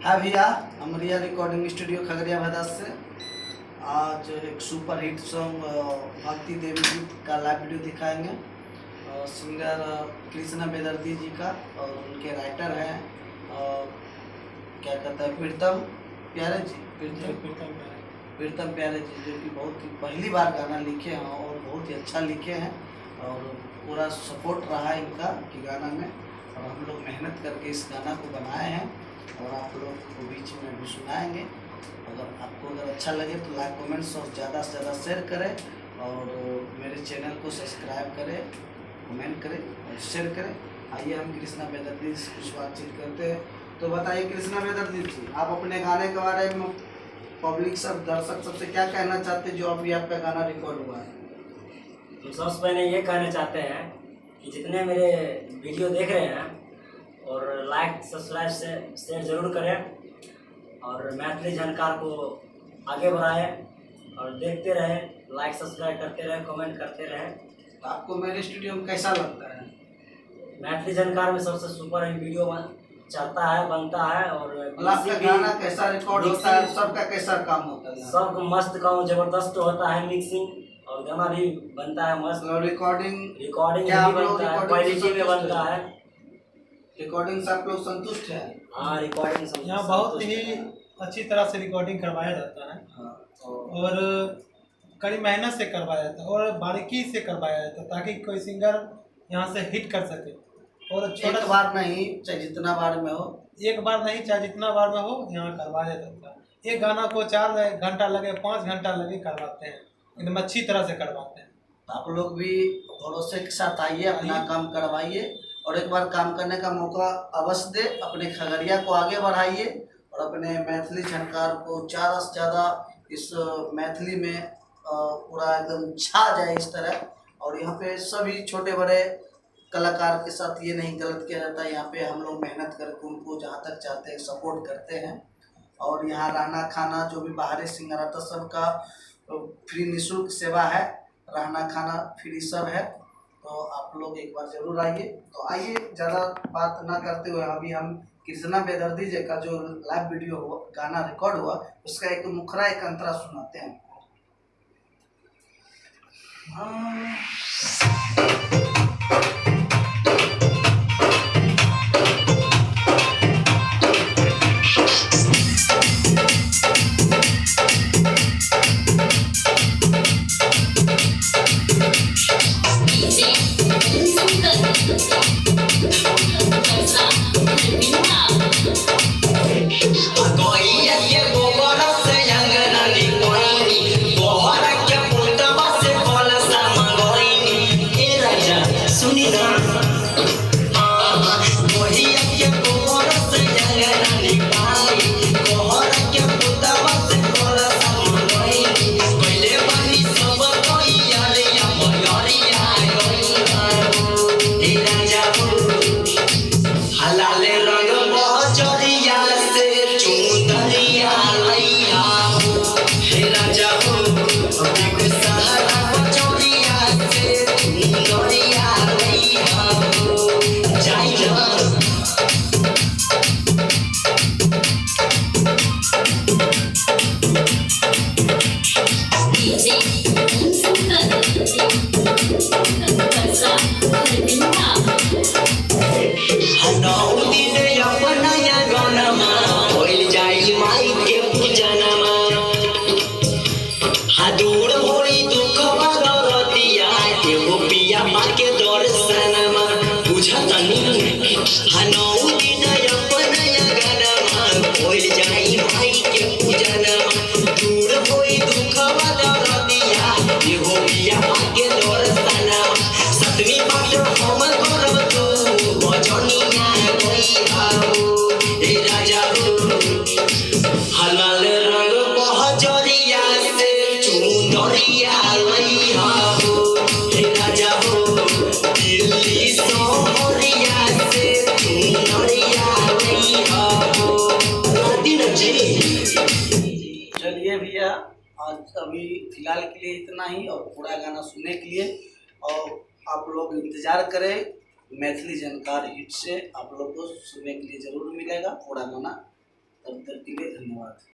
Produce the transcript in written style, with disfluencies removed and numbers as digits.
हाँ भैया, Amariya recording studio Khagaria Bhadas से आज एक सुपर हिट सॉन्ग भक्ति देवी गीत का लाइव वीडियो दिखाएंगे। सिंगर कृष्णा बेदर्दी जी का और उनके राइटर हैं क्या कहते हैं प्रीतम प्यारे जी, प्रीतम प्यारे जी, जो कि बहुत ही पहली बार गाना लिखे हैं और बहुत ही अच्छा लिखे हैं और पूरा सपोर्ट रहा है इनका कि गाना में, और हम लोग मेहनत करके इस गाना को बनाए हैं और आप लोग को बीच में भी सुनाएंगे। अगर अच्छा लगे तो लाइक कमेंट्स और ज़्यादा से ज़्यादा शेयर करें और मेरे चैनल को सब्सक्राइब करें, कमेंट करें और शेयर करें। आइए हम कृष्णा बेदर्दी से कुछ बातचीत करते हैं। तो बताइए कृष्णा बेदर्दी जी, आप अपने गाने के बारे में पब्लिक सब दर्शक सबसे क्या कहना चाहते हैं जो अभी आपका गाना रिकॉर्ड हुआ है? हम सबसे पहले ये कहना चाहते हैं कि जितने मेरे वीडियो देख रहे हैं और लाइक सब्सक्राइब से शेयर ज़रूर करें और मैथिली जानकार को आगे बढ़ाएं और देखते रहें, लाइक सब्सक्राइब करते रहें, कमेंट करते रहें। तो आपको मेरे स्टूडियो में कैसा लगता है? मैथिली जानकार में सबसे सुपर वीडियो चलता है, बनता है और आपका गाना कैसा रिकॉर्ड होता है, सबका कैसा काम होता है? सबका मस्त काम जबरदस्त होता है, मिक्सिंग और गाना भी बनता है मस्त। रिकॉर्डिंग क्या आप लोग क्वालिटी में बनता है। रिकॉर्डिंग से आप लोग संतुष्ट है? हाँ, रिकॉर्डिंग यहाँ बहुत ही अच्छी तरह से रिकॉर्डिंग करवाया जाता है। हाँ, और कड़ी मेहनत से करवाया जाता है और बारीकी से करवाया जाता है ताकि कोई सिंगर यहाँ से हिट कर सके। और छोटा बार नहीं चाहे जितना बार में हो, एक बार नहीं चाहे जितना बार में हो, यहाँ करवाया जाता है। एक गाना को 4 घंटा लगे, 5 घंटा लगे, करवाते हैं, एकदम अच्छी तरह से करवाते हैं। आप लोग भी भरोसे के साथ आइए, अपना काम करवाइए और एक बार काम करने का मौका अवश्य दे। अपने खगड़िया को आगे बढ़ाइए और अपने मैथिली झनकार को ज़्यादा से ज़्यादा इस मैथिली में पूरा एकदम छा जाए इस तरह। और यहाँ पे सभी छोटे बड़े कलाकार के साथ ये नहीं गलत किया जाता है। यहाँ पे हम लोग मेहनत करके उनको जहाँ तक चाहते हैं सपोर्ट करते हैं। और यहाँ रहना खाना जो भी बाहरी सिंगर आता सबका फ्री निःशुल्क सेवा है, रहना खाना फ्री सब है। तो आप लोग एक बार जरूर आइए। तो आइए, ज़्यादा बात ना करते हुए अभी हम कृष्णा बेदर्दी जी का जो लाइव वीडियो हुआ, गाना रिकॉर्ड हुआ, उसका एक मुखरा एक अंतरा सुनाते हैं। चलिए भैया, आज अभी फिलहाल के लिए इतना ही और पूरा गाना सुनने के लिए और आप लोग इंतजार करें। मैथिली जानकार हिट से आप लोग को सुनने के लिए जरूर मिलेगा पूरा गाना। तब धन्यवाद।